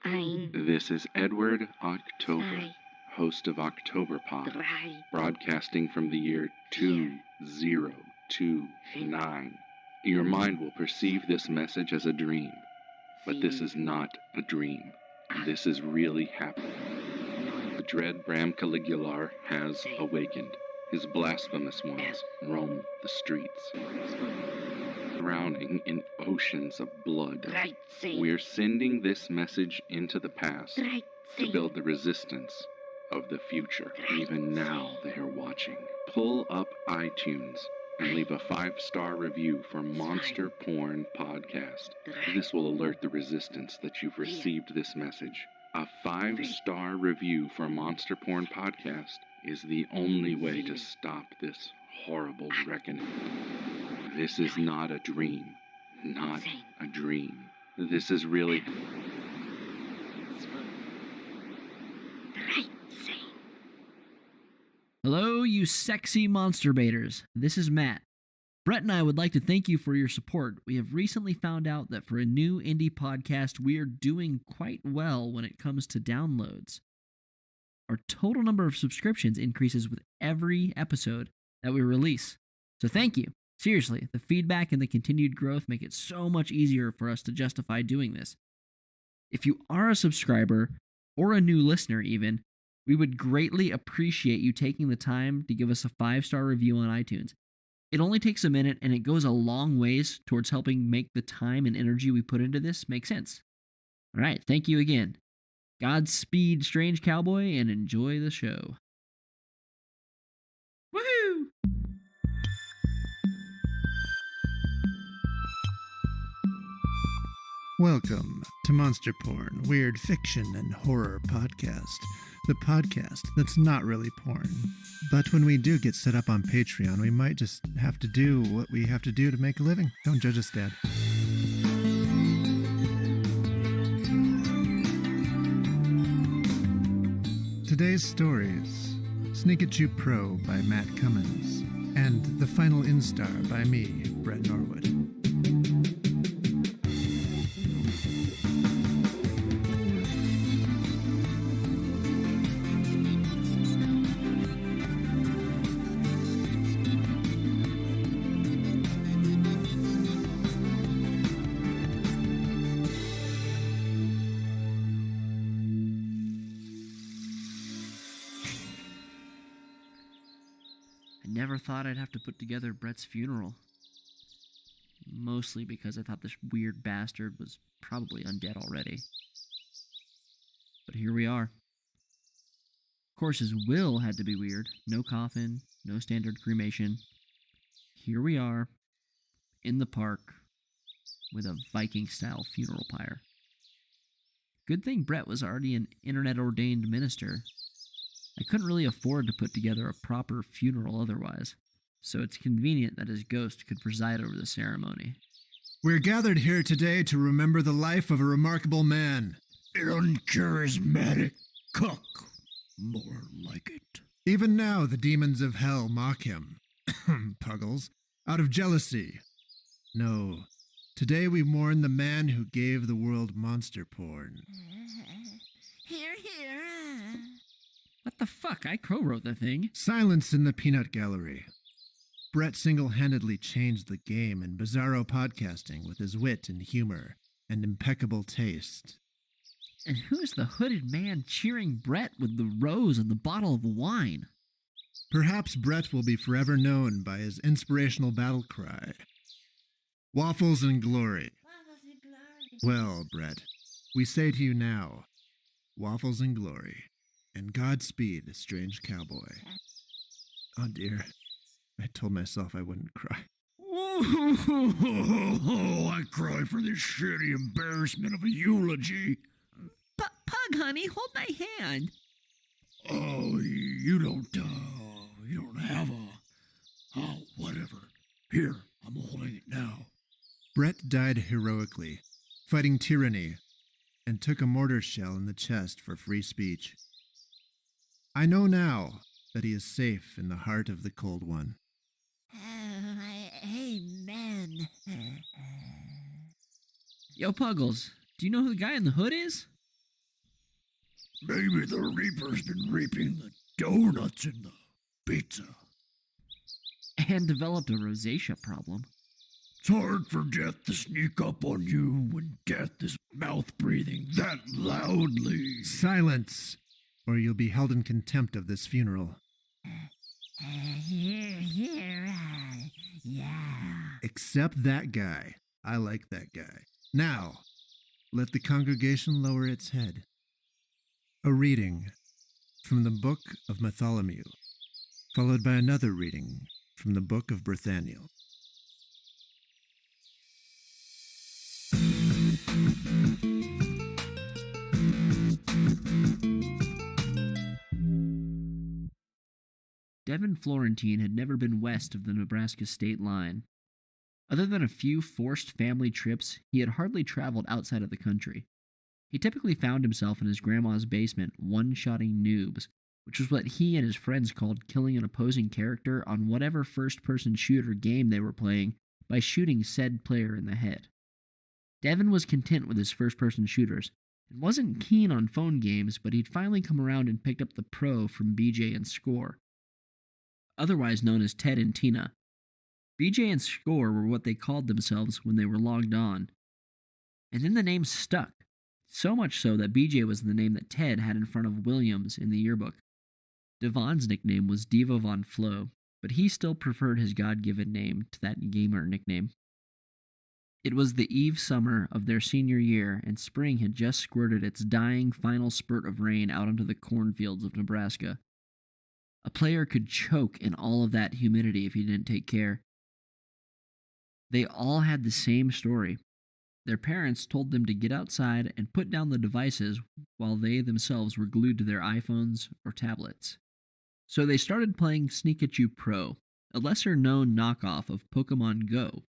This is Edward October, host of Octoberpod, broadcasting from the year 2029. Your mind will perceive this message as a dream, but this is not a dream. This is really happening. The dread Bram Caligular has awakened. His blasphemous ones roam the streets, drowning in oceans of blood. We're sending this message into the past to build the resistance of the future. Even now they are watching. Pull up iTunes and leave a 5-star review for Monster Porn Podcast. This will alert the resistance that you've received this message. A 5-star review for Monster Porn Podcast is the only way to stop this horrible reckoning. This is not a dream. Not a dream. This is really... Hello, you sexy monster baiters. This is Matt. Brett and I would like to thank you for your support. We have recently found out that for a new indie podcast, we are doing quite well when it comes to downloads. Our total number of subscriptions increases with every episode that we release. So thank you. Seriously, the feedback and the continued growth make it so much easier for us to justify doing this. If you are a subscriber, or a new listener even, we would greatly appreciate you taking the time to give us a 5-star review on iTunes. It only takes a minute, and it goes a long ways towards helping make the time and energy we put into this make sense. All right, thank you again. Godspeed, Strange Cowboy, and enjoy the show. Woohoo! Welcome to Monster Porn, Weird Fiction and Horror Podcast, the podcast that's not really porn. But when we do get set up on Patreon, we might just have to do what we have to do to make a living. Don't judge us, Dad. Today's stories: Sneakatchu Pro by Matt Cummins, and The Final Instar by me, Brett Norwood. Never thought I'd have to put together Brett's funeral. Mostly because I thought this weird bastard was probably undead already. But here we are. Of course, his will had to be weird. No coffin, no standard cremation. Here we are, in the park, with a Viking-style funeral pyre. Good thing Brett was already an internet-ordained minister. I couldn't really afford to put together a proper funeral otherwise, so it's convenient that his ghost could preside over the ceremony. We're gathered here today to remember the life of a remarkable man. An uncharismatic cook, more like it. Even now, the demons of hell mock him. Puggles. Out of jealousy. No. Today we mourn the man who gave the world monster porn. Here, here. What the fuck? I co-wrote the thing. Silence in the peanut gallery. Brett single-handedly changed the game in bizarro podcasting with his wit and humor and impeccable taste. And who's the hooded man cheering Brett with the rose and the bottle of wine? Perhaps Brett will be forever known by his inspirational battle cry. Waffles and glory. Waffles and glory. Well, Brett, we say to you now, waffles and glory. And Godspeed, strange cowboy. Oh dear, I told myself I wouldn't cry. Oh, I cry for this shitty embarrassment of a eulogy. Pug, honey, hold my hand. Oh, you don't have a... Oh, whatever. Here, I'm holding it now. Brett died heroically, fighting tyranny, and took a mortar shell in the chest for free speech. I know now that he is safe in the heart of the Cold One. Amen. Yo, Puggles, do you know who the guy in the hood is? Maybe the Reaper's been reaping the donuts and the pizza. And developed a rosacea problem. It's hard for death to sneak up on you when death is mouth-breathing that loudly. Silence, or you'll be held in contempt of this funeral. Here, yeah. Except that guy. I like that guy. Now, let the congregation lower its head. A reading from the Book of Bartholomew, followed by another reading from the Book of Berthaniel. Devin Florentine had never been west of the Nebraska state line. Other than a few forced family trips, he had hardly traveled outside of the country. He typically found himself in his grandma's basement one-shotting noobs, which was what he and his friends called killing an opposing character on whatever first-person shooter game they were playing by shooting said player in the head. Devin was content with his first-person shooters, and wasn't keen on phone games, but he'd finally come around and picked up the Pro from BJ and Score, otherwise known as Ted and Tina. BJ and Score were what they called themselves when they were logged on. And then the name stuck, so much so that BJ was the name that Ted had in front of Williams in the yearbook. Devon's nickname was Diva Von Flo, but he still preferred his God-given name to that gamer nickname. It was the eve summer of their senior year, and spring had just squirted its dying final spurt of rain out onto the cornfields of Nebraska. A player could choke in all of that humidity if he didn't take care. They all had the same story. Their parents told them to get outside and put down the devices while they themselves were glued to their iPhones or tablets. So they started playing Sneakatchu Pro, a lesser-known knockoff of Pokemon Go,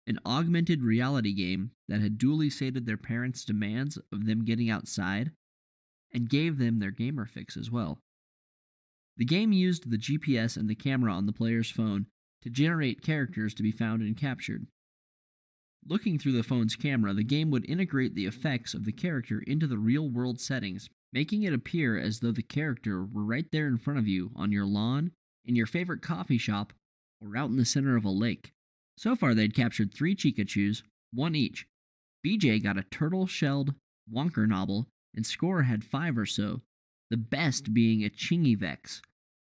an augmented reality game that had duly sated their parents' demands of them getting outside and gave them their gamer fix as well. The game used the GPS and the camera on the player's phone to generate characters to be found and captured. Looking through the phone's camera, the game would integrate the effects of the character into the real-world settings, making it appear as though the character were right there in front of you on your lawn, in your favorite coffee shop, or out in the center of a lake. So far, they'd captured 3 Chikachus, one each. BJ got a turtle-shelled Wonker Nobble, and Score had 5 or so, the best being a Chingivex,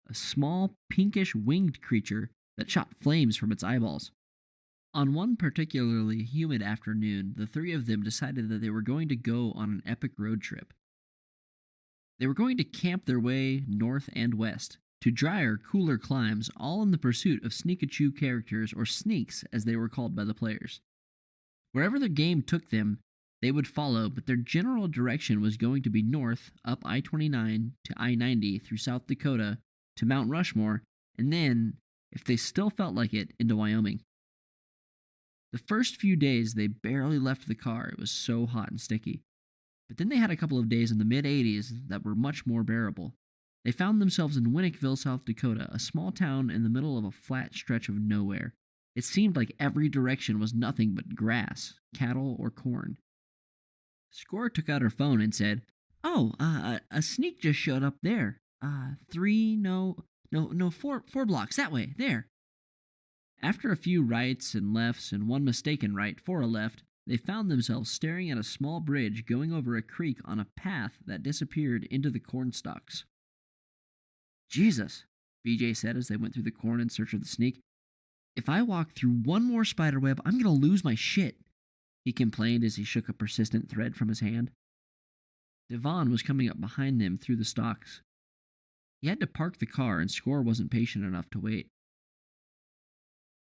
a small pinkish winged creature that shot flames from its eyeballs. On one particularly humid afternoon, the 3 of them decided that they were going to go on an epic road trip. They were going to camp their way north and west, to drier, cooler climes, all in the pursuit of Sneakatchu characters, or sneaks as they were called by the players. Wherever the game took them, they would follow, but their general direction was going to be north, up I-29 to I-90 through South Dakota to Mount Rushmore, and then, if they still felt like it, into Wyoming. The first few days, they barely left the car. It was so hot and sticky. But then they had a couple of days in the mid-80s that were much more bearable. They found themselves in Winnickville, South Dakota, a small town in the middle of a flat stretch of nowhere. It seemed like every direction was nothing but grass, cattle, or corn. Score took out her phone and said, "Oh, a sneak just showed up there. 4 blocks that way, there." After a few rights and lefts and one mistaken right for a left, they found themselves staring at a small bridge going over a creek on a path that disappeared into the corn stalks. "Jesus," BJ said as they went through the corn in search of the sneak. "If I walk through one more spiderweb, I'm going to lose my shit," he complained as he shook a persistent thread from his hand. Devon was coming up behind them through the stalks. He had to park the car, and Score wasn't patient enough to wait.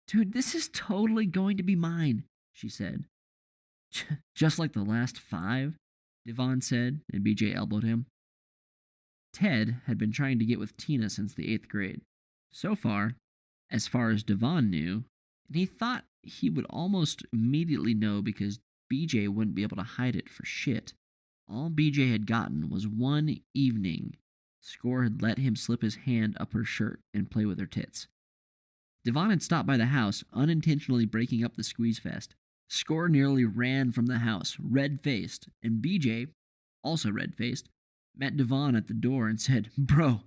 "Dude, this is totally going to be mine," she said. "Just like the last 5, Devon said, and BJ elbowed him. Ted had been trying to get with Tina since the 8th grade. So far as Devon knew, and he thought he would almost immediately know because BJ wouldn't be able to hide it for shit. All BJ had gotten was one evening. Score had let him slip his hand up her shirt and play with her tits. Devon had stopped by the house, unintentionally breaking up the squeeze fest. Score nearly ran from the house, red-faced, and BJ, also red-faced, met Devon at the door and said, "Bro,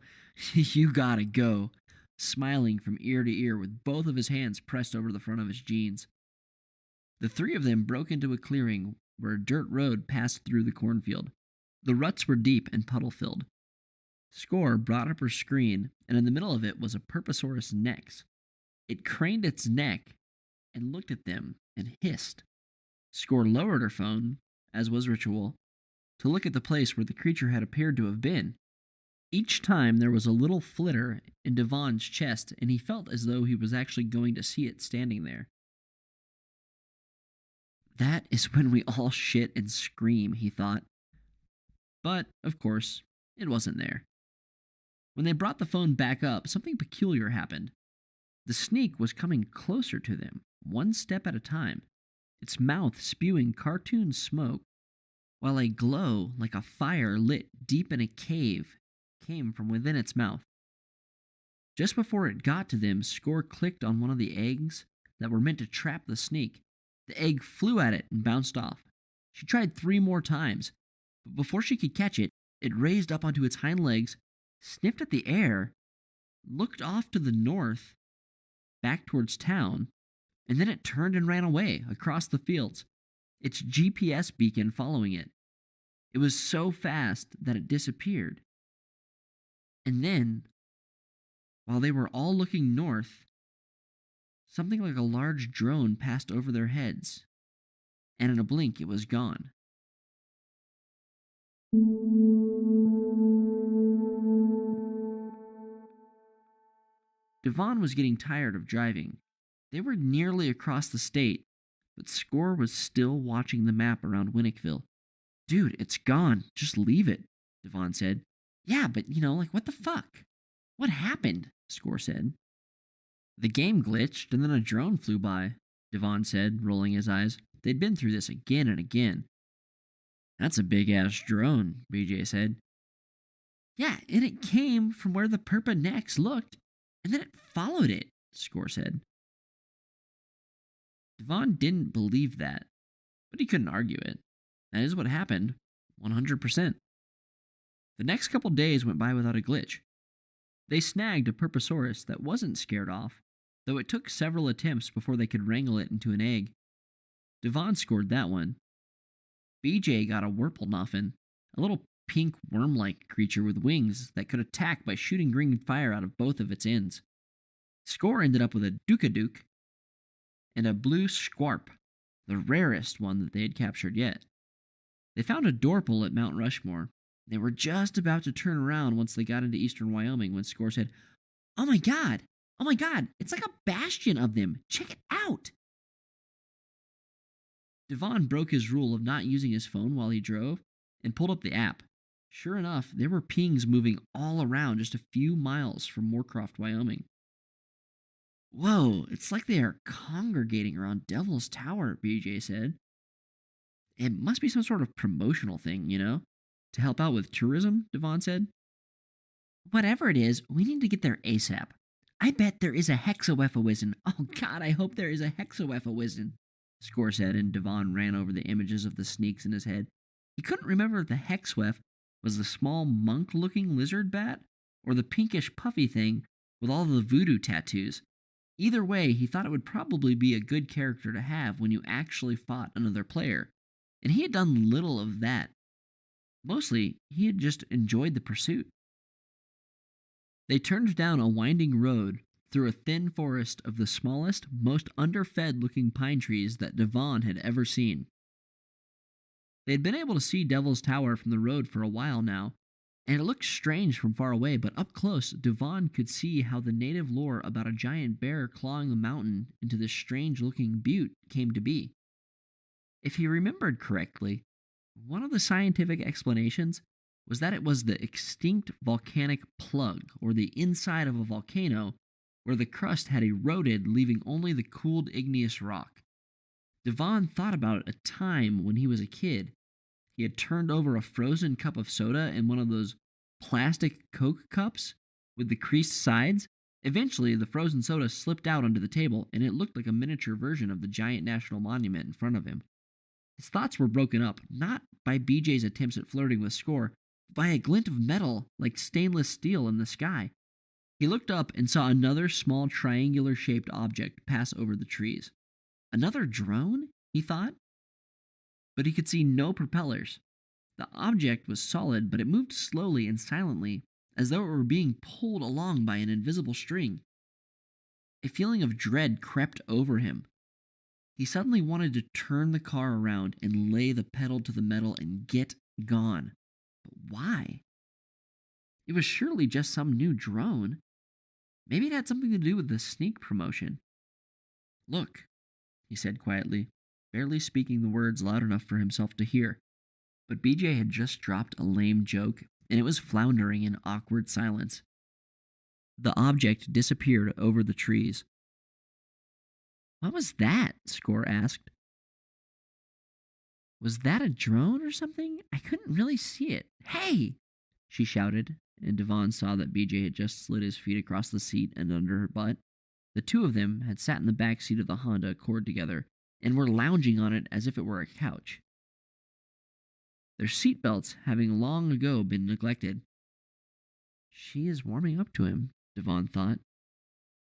you gotta go," smiling from ear to ear with both of his hands pressed over the front of his jeans. The three of them broke into a clearing where a dirt road passed through the cornfield. The ruts were deep and puddle-filled. Score brought up her screen, and in the middle of it was a Purposaurus Nex. It craned its neck and looked at them and hissed. Score lowered her phone, as was ritual, to look at the place where the creature had appeared to have been. Each time there was a little flitter in Devon's chest, and he felt as though he was actually going to see it standing there. That is when we all shit and scream, he thought. But, of course, it wasn't there. When they brought the phone back up, something peculiar happened. The sneak was coming closer to them, one step at a time, its mouth spewing cartoon smoke, while a glow like a fire lit deep in a cave came from within its mouth. Just before it got to them, Score clicked on one of the eggs that were meant to trap the sneak. The egg flew at it and bounced off. She tried 3 more times, but before she could catch it, it raised up onto its hind legs, sniffed at the air, looked off to the north, back towards town, and then it turned and ran away across the fields, its GPS beacon following it. It was so fast that it disappeared. And then, while they were all looking north, something like a large drone passed over their heads, and in a blink it was gone. Devon was getting tired of driving. They were nearly across the state, but Score was still watching the map around Winnickville. "Dude, it's gone. Just leave it," Devon said. "Yeah, but what the fuck? What happened?" Score said. "The game glitched, and then a drone flew by," Devon said, rolling his eyes. They'd been through this again and again. "That's a big-ass drone," BJ said. "Yeah, and it came from where the Purpa Nex looked, and then it followed it," Score said. Devon didn't believe that, but he couldn't argue it. That is what happened, 100%. The next couple days went by without a glitch. They snagged a Purposaurus that wasn't scared off, though it took several attempts before they could wrangle it into an egg. Devon scored that one. BJ got a Wurpelnoffen, a little pink worm-like creature with wings that could attack by shooting green fire out of both of its ends. Score ended up with a Dukaduke and a blue Squarp, the rarest one that they had captured yet. They found a Dorpal at Mount Rushmore. They were just about to turn around once they got into eastern Wyoming when Score said, Oh my god, it's like a bastion of them. Check it out." Devon broke his rule of not using his phone while he drove and pulled up the app. Sure enough, there were pings moving all around just a few miles from Moorcroft, Wyoming. "Whoa, it's like they are congregating around Devil's Tower," BJ said. "It must be some sort of promotional thing, to help out with tourism," Devon said. "Whatever it is, we need to get there ASAP. I bet there is a Hexaweffawizen. Oh god, I hope there is a Hexaweffawizen," Score said, and Devon ran over the images of the sneaks in his head. He couldn't remember if the Hexwef was the small monk-looking lizard bat or the pinkish puffy thing with all the voodoo tattoos. Either way, he thought it would probably be a good character to have when you actually fought another player, and he had done little of that. Mostly, he had just enjoyed the pursuit. They turned down a winding road through a thin forest of the smallest, most underfed-looking pine trees that Devon had ever seen. They had been able to see Devil's Tower from the road for a while now, and it looked strange from far away, but up close, Devon could see how the native lore about a giant bear clawing the mountain into this strange-looking butte came to be. If he remembered correctly, one of the scientific explanations was that it was the extinct volcanic plug, or the inside of a volcano, where the crust had eroded, leaving only the cooled igneous rock. Devon thought about a time when he was a kid. He had turned over a frozen cup of soda in one of those plastic Coke cups with the creased sides. Eventually, the frozen soda slipped out onto the table, and it looked like a miniature version of the giant national monument in front of him. His thoughts were broken up, not by BJ's attempts at flirting with Score, but by a glint of metal like stainless steel in the sky. He looked up and saw another small triangular-shaped object pass over the trees. Another drone? He thought. But he could see no propellers. The object was solid, but it moved slowly and silently, as though it were being pulled along by an invisible string. A feeling of dread crept over him. He suddenly wanted to turn the car around and lay the pedal to the metal and get gone. But why? It was surely just some new drone. Maybe it had something to do with the sneak promotion. "Look," he said quietly, barely speaking the words loud enough for himself to hear. But BJ had just dropped a lame joke, and it was floundering in awkward silence. The object disappeared over the trees. "What was that?" Score asked. "Was that a drone or something? I couldn't really see it. Hey!" she shouted, and Devon saw that BJ had just slid his feet across the seat and under her butt. The two of them had sat in the back seat of the Honda Accord together and were lounging on it as if it were a couch, their seatbelts having long ago been neglected. She is warming up to him, Devon thought,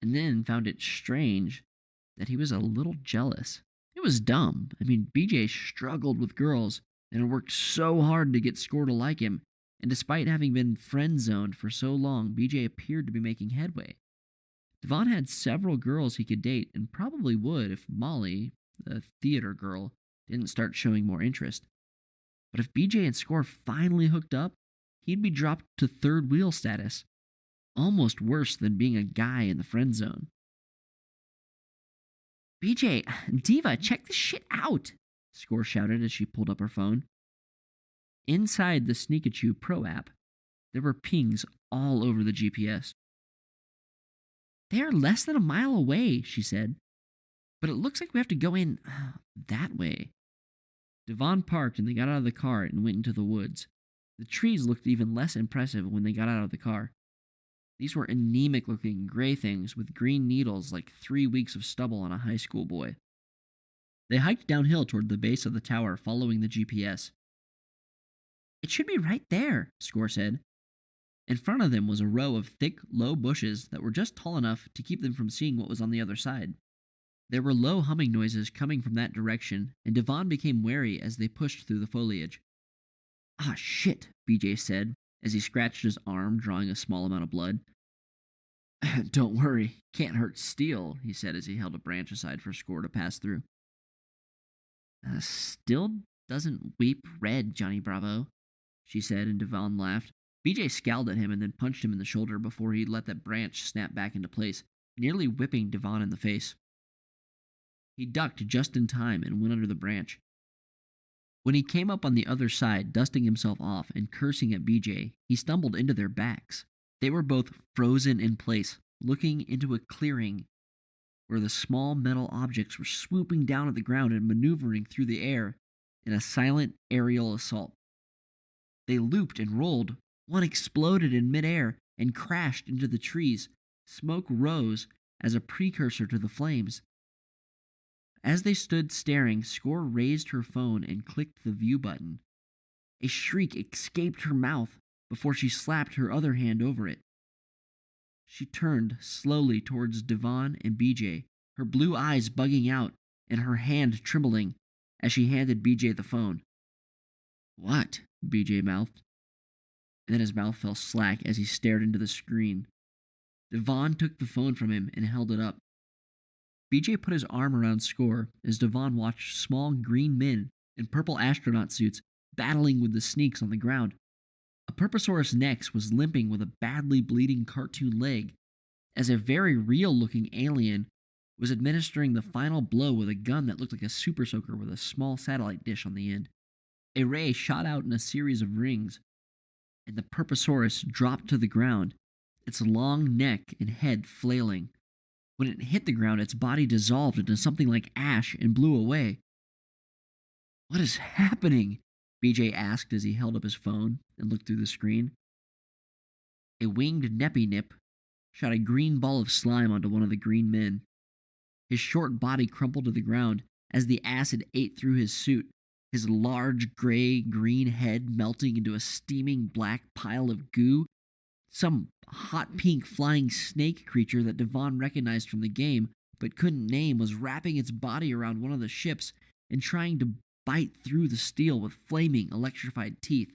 and then found it strange that he was a little jealous. It was dumb. BJ struggled with girls and had worked so hard to get Score to like him, and despite having been friend-zoned for so long, BJ appeared to be making headway. Devon had several girls he could date, and probably would if Molly, the theater girl, didn't start showing more interest. But if BJ and Score finally hooked up, he'd be dropped to third wheel status. Almost worse than being a guy in the friend zone. "BJ, Diva, check this shit out!" Score shouted as she pulled up her phone. Inside the Sneakatchu Pro app, there were pings all over the GPS. "They are less than a mile away," she said. "But it looks like we have to go in that way." Devon parked and they got out of the car and went into the woods. The trees looked even less impressive when they got out of the car. These were anemic-looking gray things with green needles like 3 weeks of stubble on a high school boy. They hiked downhill toward the base of the tower, following the GPS. "It should be right there," Score said. In front of them was a row of thick, low bushes that were just tall enough to keep them from seeing what was on the other side. There were low humming noises coming from that direction, and Devon became wary as they pushed through the foliage. "Ah, shit," BJ said, as he scratched his arm, drawing a small amount of blood. "Don't worry, can't hurt steel," he said as he held a branch aside for Score to pass through. "Still doesn't weep red, Johnny Bravo," she said, and Devon laughed. BJ scowled at him and then punched him in the shoulder before he let that branch snap back into place, nearly whipping Devon in the face. He ducked just in time and went under the branch. When he came up on the other side, dusting himself off and cursing at BJ, he stumbled into their backs. They were both frozen in place, looking into a clearing where the small metal objects were swooping down at the ground and maneuvering through the air in a silent aerial assault. They looped and rolled. One exploded in midair and crashed into the trees. Smoke rose as a precursor to the flames. As they stood staring, Score raised her phone and clicked the view button. A shriek escaped her mouth before she slapped her other hand over it. She turned slowly towards Devon and BJ, her blue eyes bugging out and her hand trembling as she handed BJ the phone. "What?" BJ mouthed. And then his mouth fell slack as he stared into the screen. Devon took the phone from him and held it up. BJ put his arm around Score as Devon watched small green men in purple astronaut suits battling with the sneaks on the ground. A Purposaurus Nex was limping with a badly bleeding cartoon leg, as a very real-looking alien was administering the final blow with a gun that looked like a super soaker with a small satellite dish on the end. A ray shot out in a series of rings, and the Purposaurus dropped to the ground, its long neck and head flailing. When it hit the ground, its body dissolved into something like ash and blew away. "What is happening?" BJ asked as he held up his phone and looked through the screen. A winged Neppy Nip shot a green ball of slime onto one of the green men. His short body crumpled to the ground as the acid ate through his suit, his large gray-green head melting into a steaming black pile of goo. Some hot pink flying snake creature that Devon recognized from the game but couldn't name was wrapping its body around one of the ships and trying to bite through the steel with flaming, electrified teeth.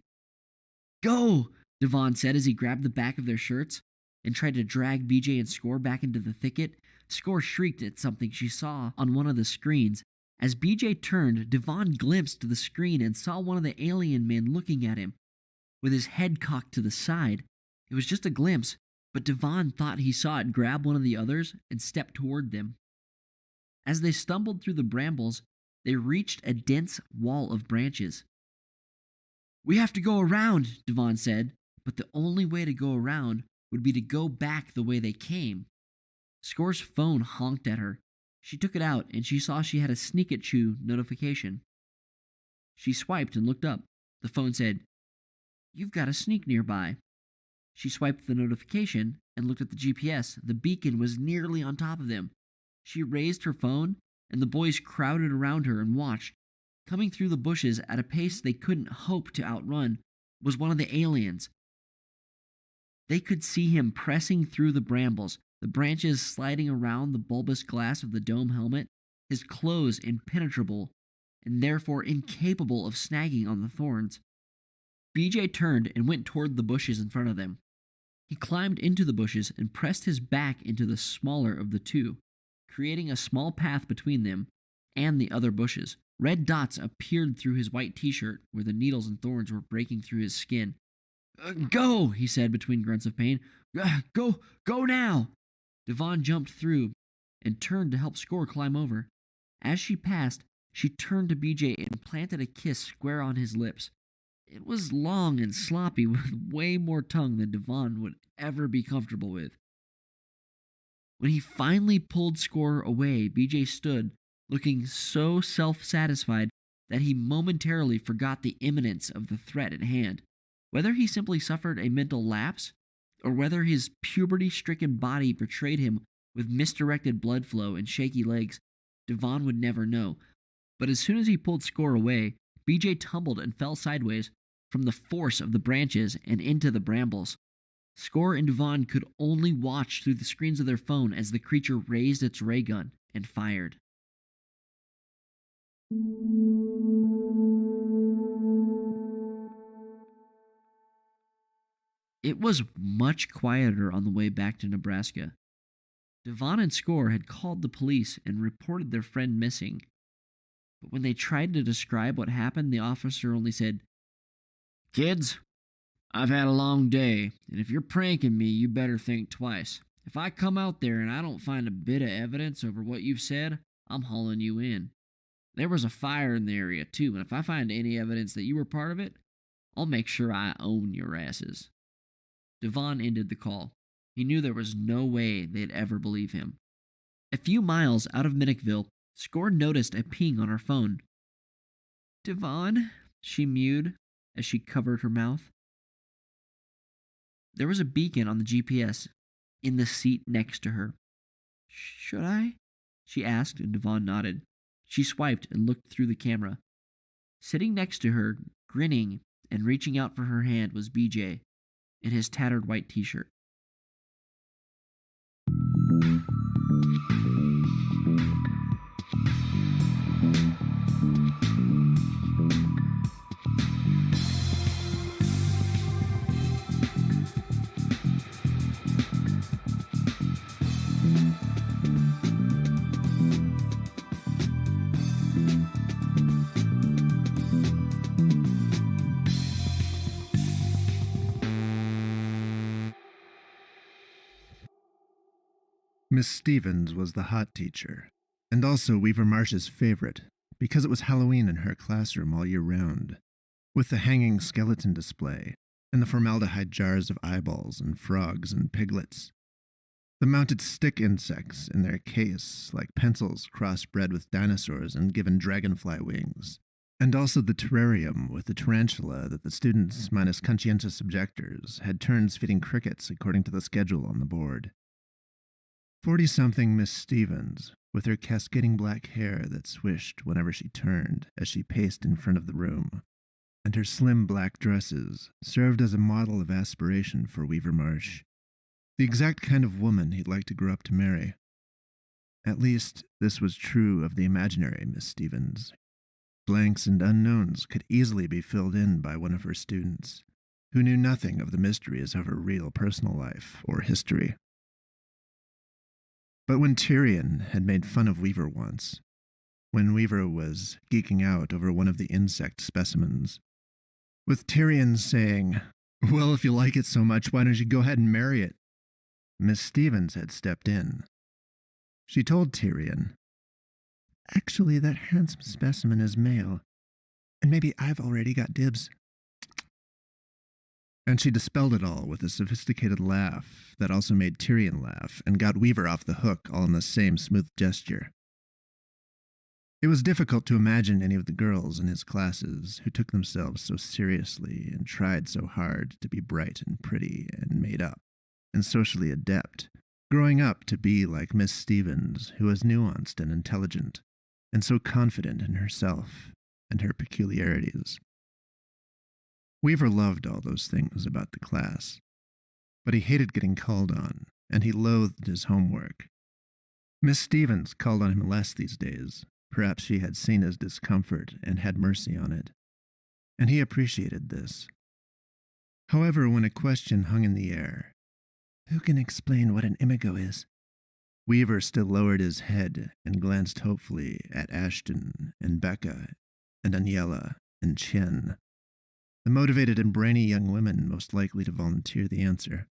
"Go!" Devon said as he grabbed the back of their shirts and tried to drag BJ and Score back into the thicket. Score shrieked at something she saw on one of the screens. As BJ turned, Devon glimpsed the screen and saw one of the alien men looking at him, with his head cocked to the side. It was just a glimpse, but Devon thought he saw it grab one of the others and step toward them. As they stumbled through the brambles, they reached a dense wall of branches. "We have to go around," Devon said, but the only way to go around would be to go back the way they came. Score's phone honked at her. She took it out and she saw she had a Sneakatchu notification. She swiped and looked up. The phone said, "You've got a sneak nearby." She swiped the notification and looked at the GPS. The beacon was nearly on top of them. She raised her phone, and the boys crowded around her and watched. Coming through the bushes at a pace they couldn't hope to outrun was one of the aliens. They could see him pressing through the brambles, the branches sliding around the bulbous glass of the dome helmet, his clothes impenetrable, and therefore incapable of snagging on the thorns. BJ turned and went toward the bushes in front of them. He climbed into the bushes and pressed his back into the smaller of the two, creating a small path between them and the other bushes. Red dots appeared through his white t-shirt where the needles and thorns were breaking through his skin. "Go," he said between grunts of pain. Go now." Devon jumped through and turned to help Score climb over. As she passed, she turned to BJ and planted a kiss square on his lips. It was long and sloppy with way more tongue than Devon would ever be comfortable with. When he finally pulled Score away, BJ stood, looking so self-satisfied that he momentarily forgot the imminence of the threat at hand. Whether he simply suffered a mental lapse, or whether his puberty-stricken body betrayed him with misdirected blood flow and shaky legs, Devon would never know. But as soon as he pulled Score away, BJ tumbled and fell sideways from the force of the branches and into the brambles. Score and Devon could only watch through the screens of their phone as the creature raised its ray gun and fired. It was much quieter on the way back to Nebraska. Devon and Score had called the police and reported their friend missing. But when they tried to describe what happened, the officer only said, "Kids, I've had a long day, and if you're pranking me, you better think twice. If I come out there and I don't find a bit of evidence over what you've said, I'm hauling you in. There was a fire in the area, too, and if I find any evidence that you were part of it, I'll make sure I own your asses." Devon ended the call. He knew there was no way they'd ever believe him. A few miles out of Minnickville, Score noticed a ping on her phone. "Devon," she mewed as she covered her mouth. There was a beacon on the GPS in the seat next to her. "Should I?" she asked, and Devon nodded. She swiped and looked through the camera. Sitting next to her, grinning and reaching out for her hand, was BJ in his tattered white t-shirt. Miss Stevens was the hot teacher, and also Weaver Marsh's favorite, because it was Halloween in her classroom all year round, with the hanging skeleton display and the formaldehyde jars of eyeballs and frogs and piglets. The mounted stick insects in their case, like pencils crossbred with dinosaurs and given dragonfly wings, and also the terrarium with the tarantula that the students, minus conscientious objectors, had turns feeding crickets according to the schedule on the board. 40-something Miss Stevens with her cascading black hair that swished whenever she turned as she paced in front of the room, and her slim black dresses served as a model of aspiration for Weaver Marsh, the exact kind of woman he'd like to grow up to marry. At least, this was true of the imaginary Miss Stevens. Blanks and unknowns could easily be filled in by one of her students, who knew nothing of the mysteries of her real personal life or history. But when Tyrion had made fun of Weaver once, when Weaver was geeking out over one of the insect specimens, with Tyrion saying, "Well, if you like it so much, why don't you go ahead and marry it?" Miss Stevens had stepped in. She told Tyrion, "Actually, that handsome specimen is male, and maybe I've already got dibs." And she dispelled it all with a sophisticated laugh that also made Tyrion laugh and got Weaver off the hook all in the same smooth gesture. It was difficult to imagine any of the girls in his classes who took themselves so seriously and tried so hard to be bright and pretty and made up and socially adept, growing up to be like Miss Stevens, who was nuanced and intelligent, and so confident in herself and her peculiarities. Weaver loved all those things about the class, but he hated getting called on, and he loathed his homework. Miss Stevens called on him less these days. Perhaps she had seen his discomfort and had mercy on it, and he appreciated this. However, when a question hung in the air, "Who can explain what an imago is?" Weaver still lowered his head and glanced hopefully at Ashton and Becca and Daniela and Chen, the motivated and brainy young women most likely to volunteer the answer.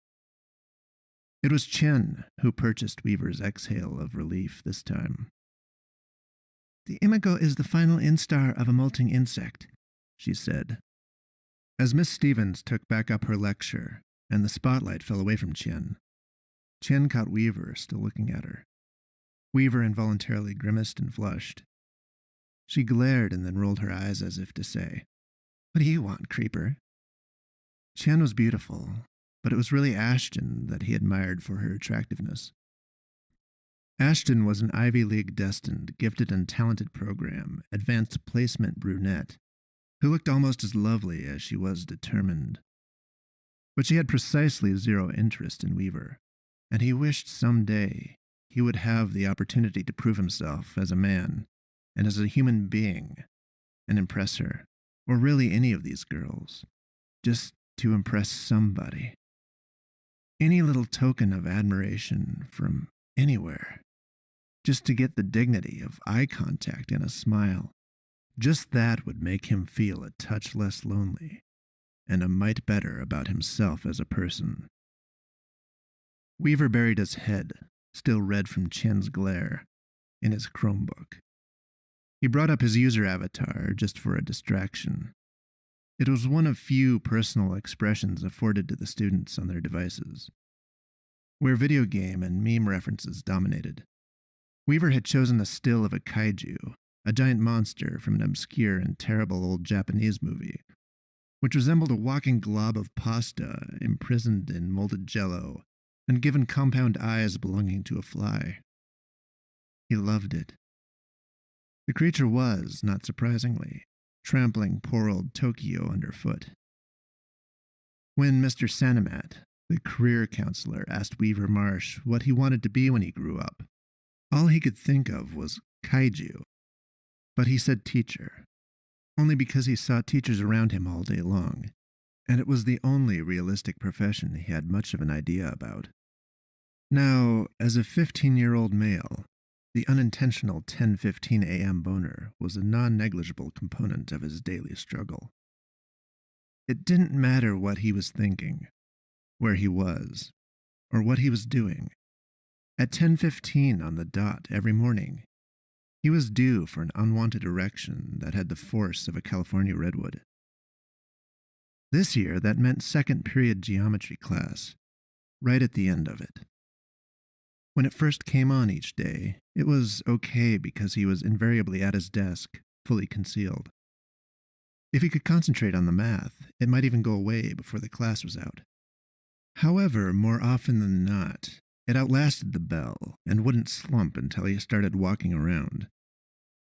It was Chen who purchased Weaver's exhale of relief this time. "The imago is the final instar of a molting insect," she said. As Miss Stevens took back up her lecture and the spotlight fell away from Chen caught Weaver still looking at her. Weaver involuntarily grimaced and flushed. She glared and then rolled her eyes as if to say, "What do you want, creeper?" Chen was beautiful, but it was really Ashton that he admired for her attractiveness. Ashton was an Ivy League-destined, gifted and talented program, advanced placement brunette, who looked almost as lovely as she was determined. But she had precisely zero interest in Weaver, and he wished someday he would have the opportunity to prove himself as a man and as a human being and impress her, or really any of these girls, just to impress somebody. Any little token of admiration from anywhere, just to get the dignity of eye contact and a smile. Just that would make him feel a touch less lonely and a mite better about himself as a person. Weaver buried his head, still red from Chen's glare, in his Chromebook. He brought up his user avatar just for a distraction. It was one of few personal expressions afforded to the students on their devices, where video game and meme references dominated. Weaver had chosen a still of a kaiju, a giant monster from an obscure and terrible old Japanese movie, which resembled a walking glob of pasta imprisoned in molded jello and given compound eyes belonging to a fly. He loved it. The creature was, not surprisingly, trampling poor old Tokyo underfoot. When Mr. Sanamat, the career counselor, asked Weaver Marsh what he wanted to be when he grew up, all he could think of was kaiju. But he said teacher, only because he saw teachers around him all day long, and it was the only realistic profession he had much of an idea about. Now, as a 15-year-old male, the unintentional 10:15 a.m. boner was a non-negligible component of his daily struggle. It didn't matter what he was thinking, where he was, or what he was doing. At 10:15 on the dot every morning, he was due for an unwanted erection that had the force of a California redwood. This year, that meant second period geometry class, right at the end of it. When it first came on each day, it was okay because he was invariably at his desk, fully concealed. If he could concentrate on the math, it might even go away before the class was out. However, more often than not, It outlasted the bell and wouldn't slump until he started walking around.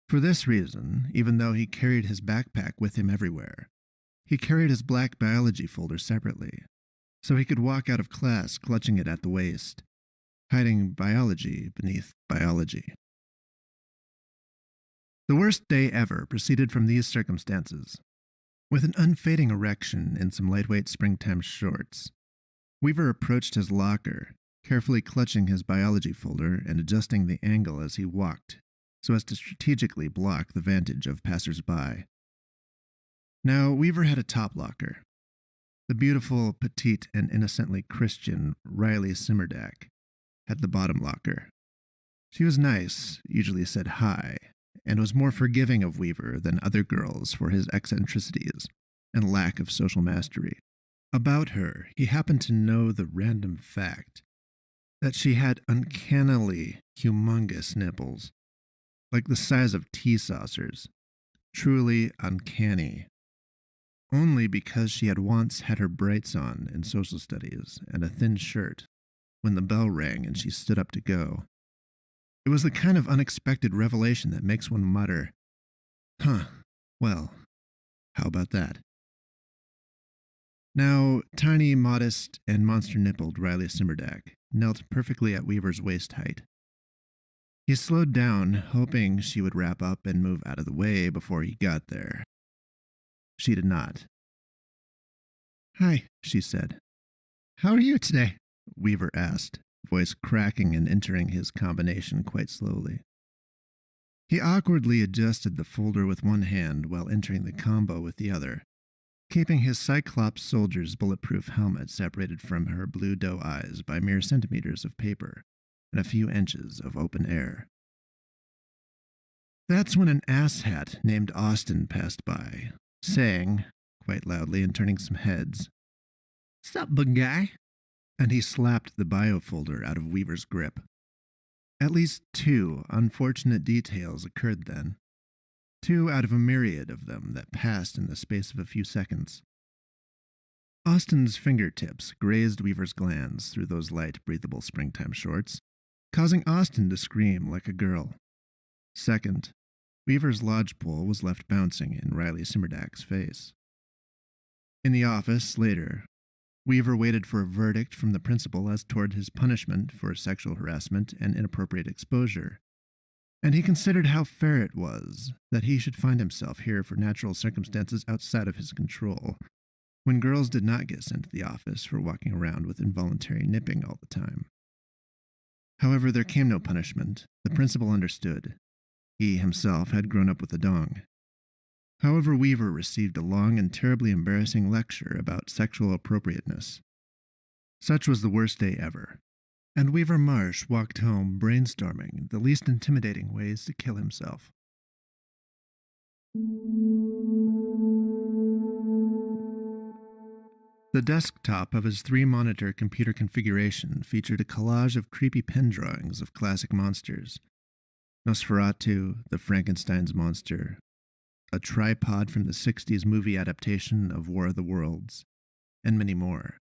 For this reason, even though he carried his backpack with him everywhere, he carried his black biology folder separately, so he could walk out of class clutching it at the waist, hiding biology beneath biology. The worst day ever proceeded from these circumstances. With an unfading erection and some lightweight springtime shorts, Weaver approached his locker, carefully clutching his biology folder and adjusting the angle as he walked, so as to strategically block the vantage of passers-by. Now, Weaver had a top locker. The beautiful, petite, and innocently Christian Riley Simmerdack had the bottom locker. She was nice, usually said hi, and was more forgiving of Weaver than other girls for his eccentricities and lack of social mastery. About her, he happened to know the random fact that she had uncannily humongous nipples, like the size of tea saucers, truly uncanny. Only because she had once had her brights on in social studies and a thin shirt when the bell rang and she stood up to go. It was the kind of unexpected revelation that makes one mutter, well, how about that? Now, tiny, modest, and monster-nippled Riley Simmerdack knelt perfectly at Weaver's waist height. He slowed down, hoping she would wrap up and move out of the way before he got there. She did not. "Hi," she said. "How are you today?" Weaver asked, voice cracking and entering his combination quite slowly. He awkwardly adjusted the folder with one hand while entering the combo with the other, keeping his Cyclops soldier's bulletproof helmet separated from her blue doe eyes by mere centimeters of paper and a few inches of open air. That's when an asshat named Austin passed by, saying, quite loudly and turning some heads, "Sup, bug guy?" And he slapped the bio folder out of Weaver's grip. At least 2 unfortunate details occurred then. 2 out of a myriad of them that passed in the space of a few seconds. Austin's fingertips grazed Weaver's glands through those light, breathable springtime shorts, causing Austin to scream like a girl. Second, Weaver's lodgepole was left bouncing in Riley Simmerdack's face. In the office, later, Weaver waited for a verdict from the principal as toward his punishment for sexual harassment and inappropriate exposure, and he considered how fair it was that he should find himself here for natural circumstances outside of his control, when girls did not get sent to the office for walking around with involuntary nipping all the time. However, there came no punishment. The principal understood. He himself had grown up with a dong. However, Weaver received a long and terribly embarrassing lecture about sexual appropriateness. Such was the worst day ever, and Weaver Marsh walked home brainstorming the least intimidating ways to kill himself. The desktop of his 3-monitor computer configuration featured a collage of creepy pen drawings of classic monsters. Nosferatu, the Frankenstein's monster, a tripod from the 60s movie adaptation of War of the Worlds, and many more.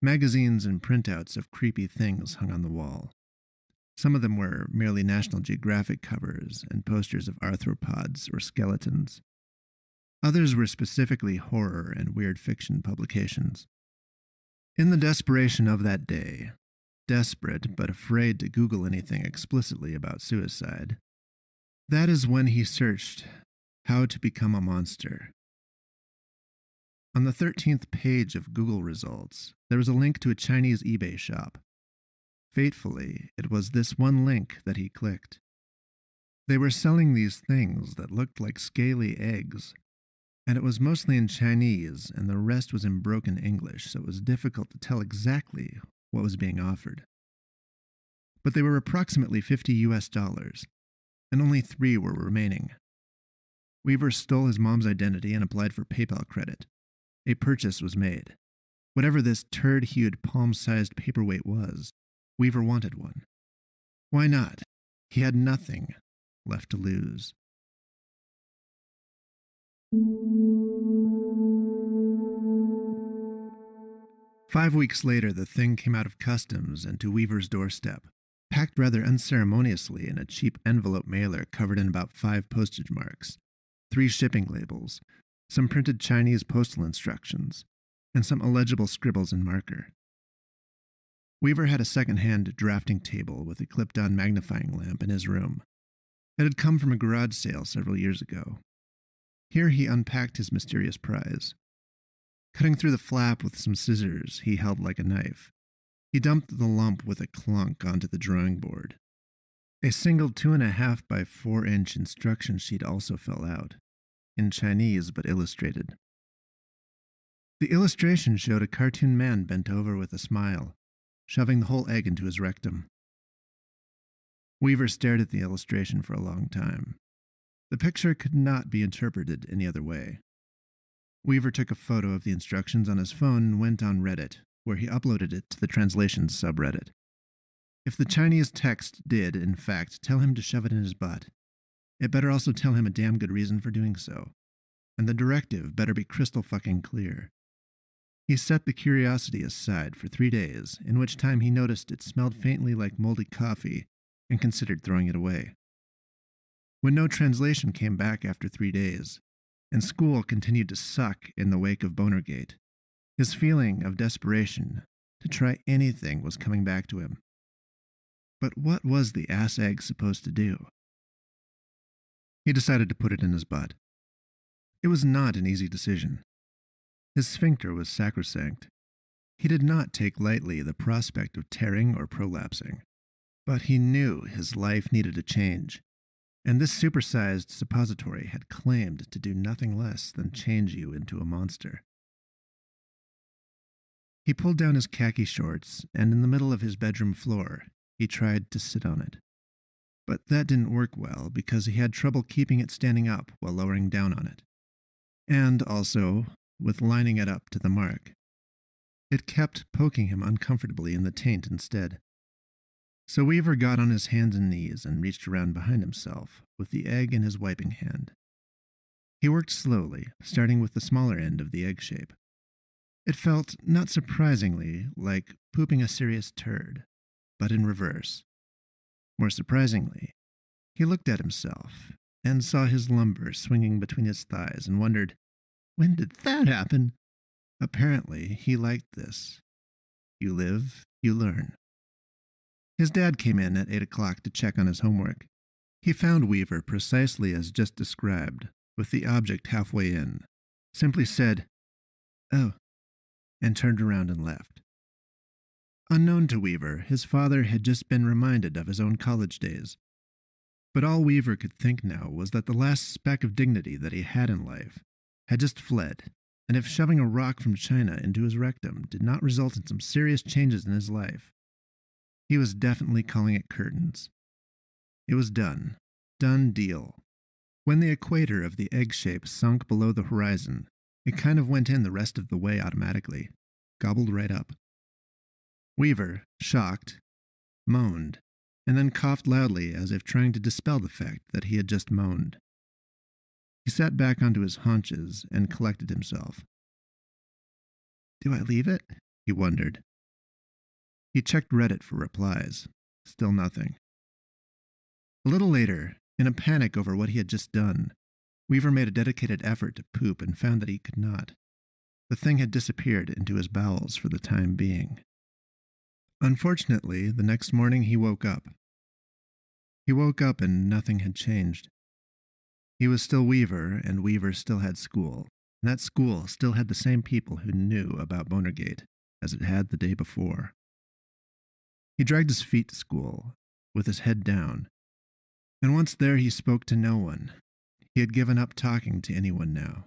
Magazines and printouts of creepy things hung on the wall. Some of them were merely National Geographic covers and posters of arthropods or skeletons. Others were specifically horror and weird fiction publications. In the desperation of that day, desperate but afraid to Google anything explicitly about suicide, that is when he searched how to become a monster. On the 13th page of Google results, there was a link to a Chinese eBay shop. Fatefully, it was this one link that he clicked. They were selling these things that looked like scaly eggs, and it was mostly in Chinese, and the rest was in broken English, so it was difficult to tell exactly what was being offered. But they were approximately $50, and only 3 were remaining. Weaver stole his mom's identity and applied for PayPal credit. A purchase was made. Whatever this turd-hued, palm-sized paperweight was, Weaver wanted one. Why not? He had nothing left to lose. 5 weeks later, the thing came out of customs and to Weaver's doorstep, packed rather unceremoniously in a cheap envelope mailer covered in about 5 postage marks, 3 shipping labels, some printed Chinese postal instructions, and some illegible scribbles in marker. Weaver had a second-hand drafting table with a clipped-on magnifying lamp in his room. It had come from a garage sale several years ago. Here he unpacked his mysterious prize. Cutting through the flap with some scissors he held like a knife, he dumped the lump with a clunk onto the drawing board. A single 2.5 by 4-inch instruction sheet also fell out, in Chinese but illustrated. The illustration showed a cartoon man bent over with a smile, shoving the whole egg into his rectum. Weaver stared at the illustration for a long time. The picture could not be interpreted any other way. Weaver took a photo of the instructions on his phone and went on Reddit, where he uploaded it to the translations subreddit. If the Chinese text did, in fact, tell him to shove it in his butt, it better also tell him a damn good reason for doing so, and the directive better be crystal fucking clear. He set the curiosity aside for 3 days, in which time he noticed it smelled faintly like moldy coffee and considered throwing it away. When no translation came back after 3 days, and school continued to suck in the wake of Bonergate, his feeling of desperation to try anything was coming back to him. But what was the ass egg supposed to do? He decided to put it in his butt. It was not an easy decision. His sphincter was sacrosanct. He did not take lightly the prospect of tearing or prolapsing, but he knew his life needed a change, and this supersized suppository had claimed to do nothing less than change you into a monster. He pulled down his khaki shorts, and in the middle of his bedroom floor, he tried to sit on it. But that didn't work well because he had trouble keeping it standing up while lowering down on it. And also, with lining it up to the mark. It kept poking him uncomfortably in the taint instead. So Weaver got on his hands and knees and reached around behind himself, with the egg in his wiping hand. He worked slowly, starting with the smaller end of the egg shape. It felt, not surprisingly, like pooping a serious turd, but in reverse. More surprisingly, he looked at himself and saw his lumber swinging between his thighs and wondered, when did that happen? Apparently, he liked this. You live, you learn. His dad came in at 8 o'clock to check on his homework. He found Weaver precisely as just described, with the object halfway in, simply said, "Oh," and turned around and left. Unknown to Weaver, his father had just been reminded of his own college days. But all Weaver could think now was that the last speck of dignity that he had in life had just fled, and if shoving a rock from China into his rectum did not result in some serious changes in his life, he was definitely calling it curtains. It was done. Done deal. When the equator of the egg shape sunk below the horizon, it kind of went in the rest of the way automatically, gobbled right up. Weaver, shocked, moaned, and then coughed loudly as if trying to dispel the fact that he had just moaned. He sat back onto his haunches and collected himself. Do I leave it? He wondered. He checked Reddit for replies. Still nothing. A little later, in a panic over what he had just done, Weaver made a dedicated effort to poop and found that he could not. The thing had disappeared into his bowels for the time being. Unfortunately, the next morning he woke up. He woke up and nothing had changed. He was still Weaver, and Weaver still had school, and that school still had the same people who knew about Bonergate as it had the day before. He dragged his feet to school, with his head down, and once there he spoke to no one. He had given up talking to anyone now.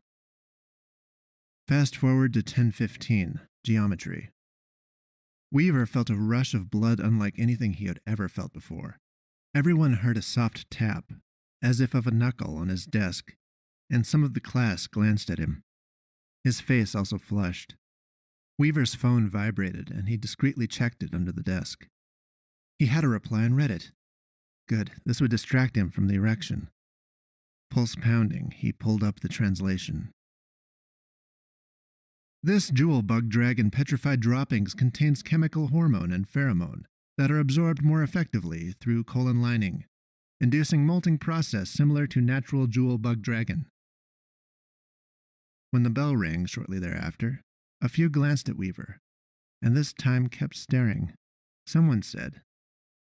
Fast forward to 10:15, geometry. Weaver felt a rush of blood unlike anything he had ever felt before. Everyone heard a soft tap, as if of a knuckle on his desk, and some of the class glanced at him. His face also flushed. Weaver's phone vibrated, and he discreetly checked it under the desk. He had a reply on Reddit. Good, this would distract him from the erection. Pulse pounding, he pulled up the translation. This jewel bug dragon petrified droppings contains chemical hormone and pheromone that are absorbed more effectively through colon lining, inducing molting process similar to natural jewel bug dragon. When the bell rang shortly thereafter, a few glanced at Weaver, and this time kept staring. Someone said,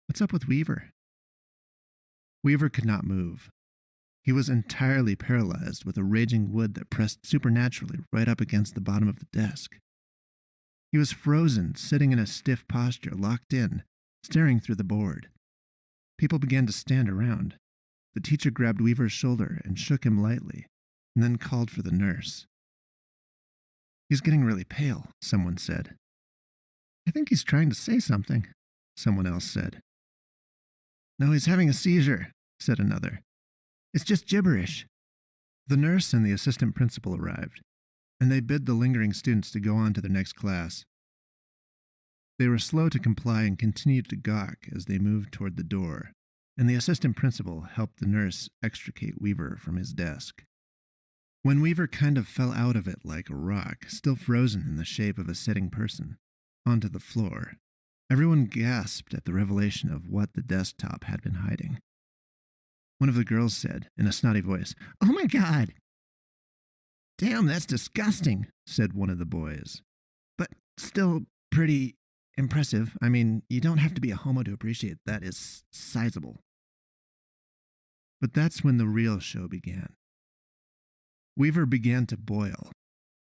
"What's up with Weaver?" Weaver could not move. He was entirely paralyzed with a raging wound that pressed supernaturally right up against the bottom of the desk. He was frozen, sitting in a stiff posture, locked in, staring through the board. People began to stand around. The teacher grabbed Weaver's shoulder and shook him lightly, and then called for the nurse. "He's getting really pale," someone said. "I think he's trying to say something," someone else said. "No, he's having a seizure," said another. "It's just gibberish." The nurse and the assistant principal arrived, and they bid the lingering students to go on to their next class. They were slow to comply and continued to gawk as they moved toward the door, and the assistant principal helped the nurse extricate Weaver from his desk. When Weaver kind of fell out of it like a rock, still frozen in the shape of a sitting person, onto the floor, everyone gasped at the revelation of what the desktop had been hiding. One of the girls said, in a snotty voice, "Oh my God!" "Damn, that's disgusting," said one of the boys. "But still pretty impressive. I mean, you don't have to be a homo to appreciate that is sizable." But that's when the real show began. Weaver began to boil,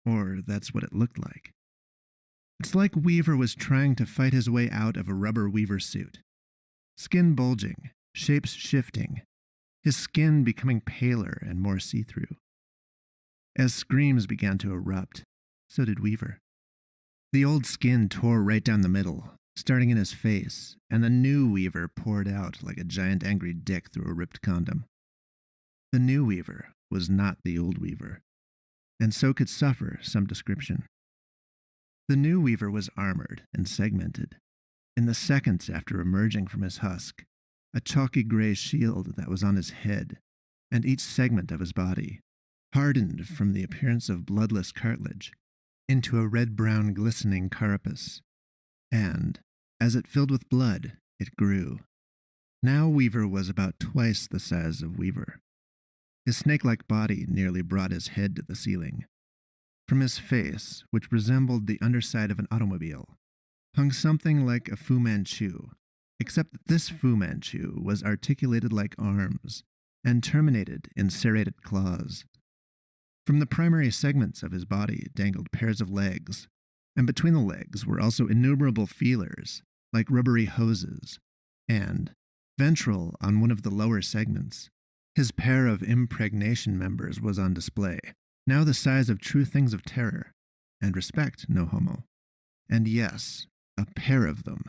or that's what it looked like. It's like Weaver was trying to fight his way out of a rubber Weaver suit. Skin bulging, shapes shifting, his skin becoming paler and more see-through. As screams began to erupt, so did Weaver. The old skin tore right down the middle, starting in his face, and the new Weaver poured out like a giant angry dick through a ripped condom. The new Weaver was not the old Weaver, and so could suffer some description. The new Weaver was armored and segmented. In the seconds after emerging from his husk, a chalky gray shield that was on his head, and each segment of his body, hardened from the appearance of bloodless cartilage into a red-brown glistening carapace. And, as it filled with blood, it grew. Now Weaver was about twice the size of Weaver. His snake-like body nearly brought his head to the ceiling. From his face, which resembled the underside of an automobile, hung something like a Fu Manchu, except that this Fu Manchu was articulated like arms and terminated in serrated claws. From the primary segments of his body dangled pairs of legs, and between the legs were also innumerable feelers, like rubbery hoses, and, ventral on one of the lower segments, his pair of impregnation members was on display, now the size of true things of terror, and respect, no homo. And yes, a pair of them.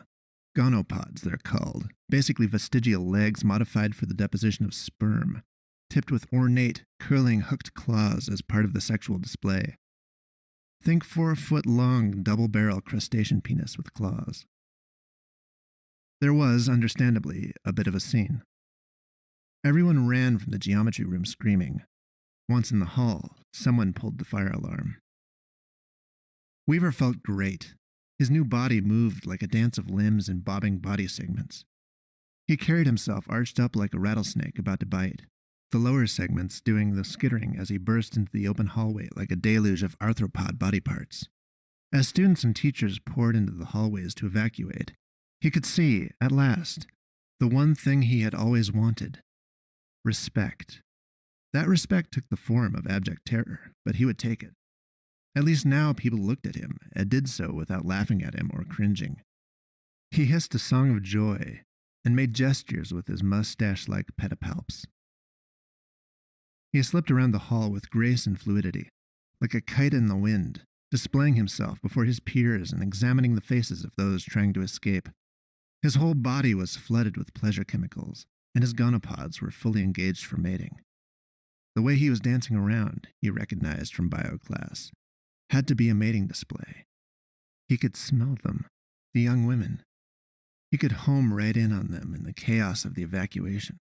Gonopods, they're called, basically vestigial legs modified for the deposition of sperm, tipped with ornate, curling hooked claws as part of the sexual display. Think 4-foot-long double-barrel crustacean penis with claws. There was, understandably, a bit of a scene. Everyone ran from the geometry room screaming. Once in the hall, someone pulled the fire alarm. Weaver felt great. His new body moved like a dance of limbs and bobbing body segments. He carried himself arched up like a rattlesnake about to bite, the lower segments doing the skittering as he burst into the open hallway like a deluge of arthropod body parts. As students and teachers poured into the hallways to evacuate, he could see, at last, the one thing he had always wanted: respect. That respect took the form of abject terror, but he would take it. At least now people looked at him, and did so without laughing at him or cringing. He hissed a song of joy, and made gestures with his mustache-like pedipalps. He slipped around the hall with grace and fluidity, like a kite in the wind, displaying himself before his peers and examining the faces of those trying to escape. His whole body was flooded with pleasure chemicals, and his gonopods were fully engaged for mating. The way he was dancing around, he recognized from bio class, had to be a mating display. He could smell them, the young women. He could home right in on them in the chaos of the evacuation.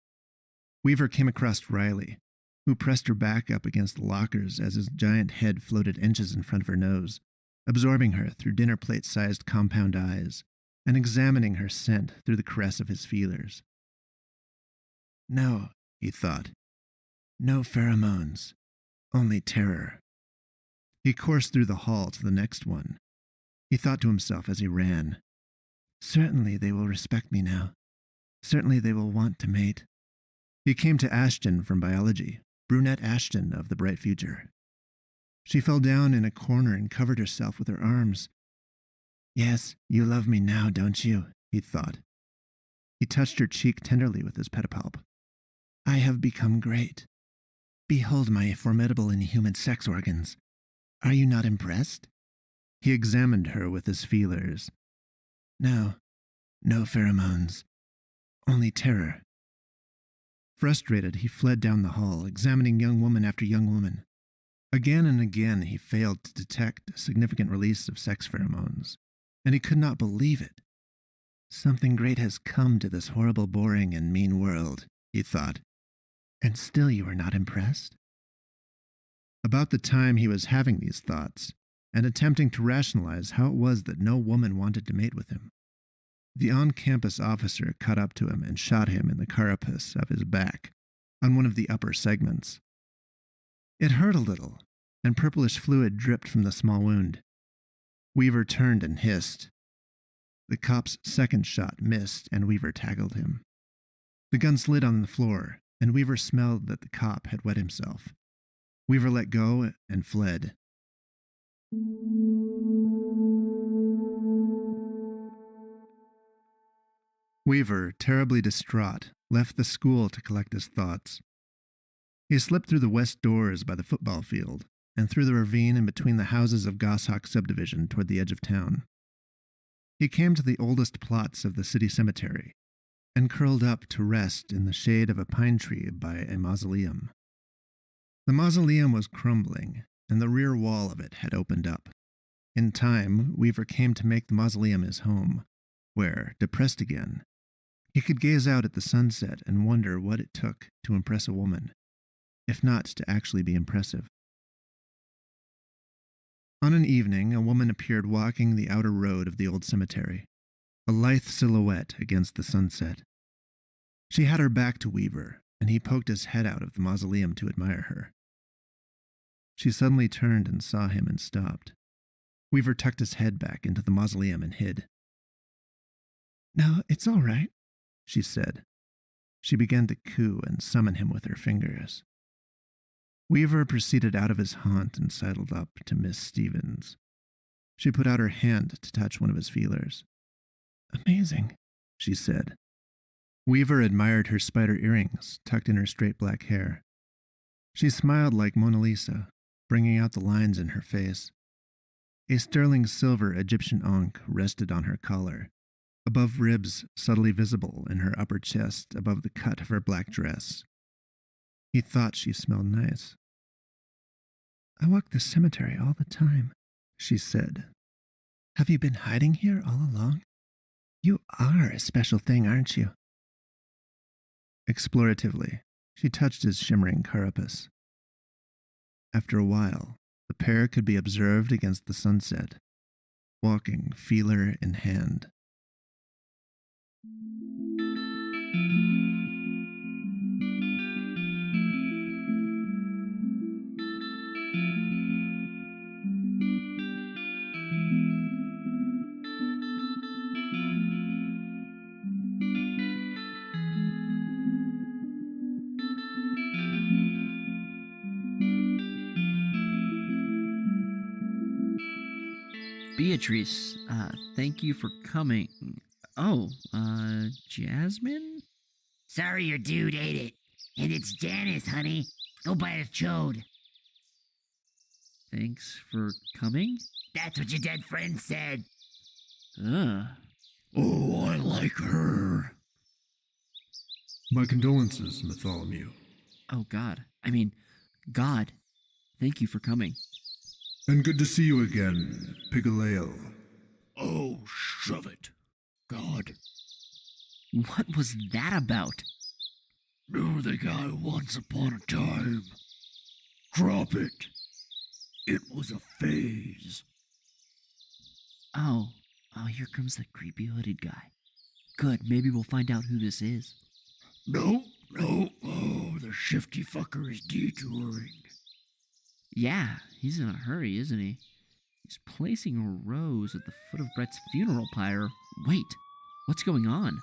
Weaver came across Riley, who pressed her back up against the lockers as his giant head floated inches in front of her nose, absorbing her through dinner plate-sized compound eyes and examining her scent through the caress of his feelers. No, he thought. No pheromones, only terror. He coursed through the hall to the next one. He thought to himself as he ran, certainly they will respect me now. Certainly they will want to mate. He came to Ashton from biology, brunette Ashton of the bright future. She fell down in a corner and covered herself with her arms. Yes, you love me now, don't you? He thought. He touched her cheek tenderly with his pedipalp. I have become great. Behold my formidable inhuman sex organs. Are you not impressed? He examined her with his feelers. No pheromones, only terror. Frustrated, he fled down the hall, examining young woman after young woman. Again and again he failed to detect a significant release of sex pheromones, and he could not believe it. Something great has come to this horrible, boring, and mean world, he thought. And still you are not impressed? About the time he was having these thoughts, and attempting to rationalize how it was that no woman wanted to mate with him, the on-campus officer cut up to him and shot him in the carapace of his back, on one of the upper segments. It hurt a little, and purplish fluid dripped from the small wound. Weaver turned and hissed. The cop's second shot missed, and Weaver tackled him. The gun slid on the floor, and Weaver smelled that the cop had wet himself. Weaver let go and fled. Weaver, terribly distraught, left the school to collect his thoughts. He slipped through the west doors by the football field and through the ravine in between the houses of Goshawk subdivision toward the edge of town. He came to the oldest plots of the city cemetery and curled up to rest in the shade of a pine tree by a mausoleum. The mausoleum was crumbling, and the rear wall of it had opened up. In time, Weaver came to make the mausoleum his home, where, depressed again, he could gaze out at the sunset and wonder what it took to impress a woman, if not to actually be impressive. On an evening, a woman appeared walking the outer road of the old cemetery, a lithe silhouette against the sunset. She had her back to Weaver, and he poked his head out of the mausoleum to admire her. She suddenly turned and saw him and stopped. Weaver tucked his head back into the mausoleum and hid. No, it's all right, she said. She began to coo and summon him with her fingers. Weaver proceeded out of his haunt and sidled up to Miss Stevens. She put out her hand to touch one of his feelers. Amazing, she said. Weaver admired her spider earrings tucked in her straight black hair. She smiled like Mona Lisa, bringing out the lines in her face. A sterling silver Egyptian ankh rested on her collar, above ribs subtly visible in her upper chest above the cut of her black dress. He thought she smelled nice. I walk the cemetery all the time, she said. Have you been hiding here all along? You are a special thing, aren't you? Exploratively, she touched his shimmering carapace. After a while, the pair could be observed against the sunset, walking feeler in hand. Beatrice, thank you for coming. Oh, Jasmine? Sorry your dude ate it. And it's Janice, honey. Go bite a chode. Thanks for coming? That's what your dead friend said. Ugh. Oh, I like her. My condolences, Bartholomew. Oh, God. God. Thank you for coming. And good to see you again, Pigaleal. Oh, shove it. God. What was that about? Knew the guy once upon a time. Drop it. It was a phase. Oh, here comes the creepy hooded guy. Good, maybe we'll find out who this is. No. Oh, the shifty fucker is detouring. Yeah, he's in a hurry, isn't he? He's placing a rose at the foot of Brett's funeral pyre. Wait, what's going on?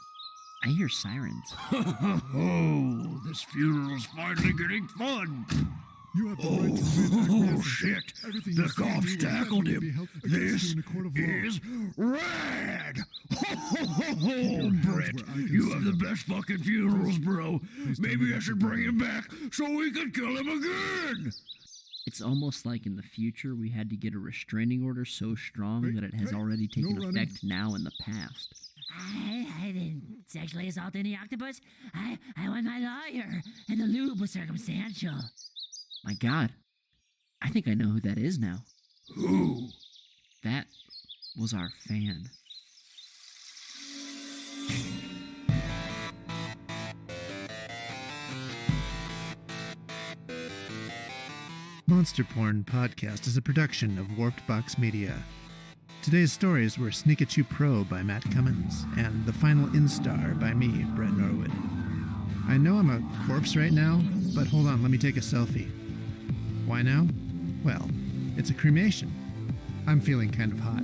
I hear sirens. Oh, this funeral's finally getting fun. You have the right to remain Oh, shit. The cops tackled him. This is rad. Oh, Brett, you have the best fucking funerals, bro. Maybe I should bring him back so we can kill him again. It's almost like in the future we had to get a restraining order so strong that it has already taken effect now in the past. I didn't sexually assault any octopus. I won my lawyer, and the lube was circumstantial. My God, I think I know who that is now. Who? That was our fan. Monster Porn Podcast is a production of Warped Box Media. Today's stories were Sneakatchu Pro by Matt Cummins and The Final Instar by me, Brett Norwood. I know I'm a corpse right now, but hold on, let me take a selfie. Why now? Well, it's a cremation. I'm feeling kind of hot.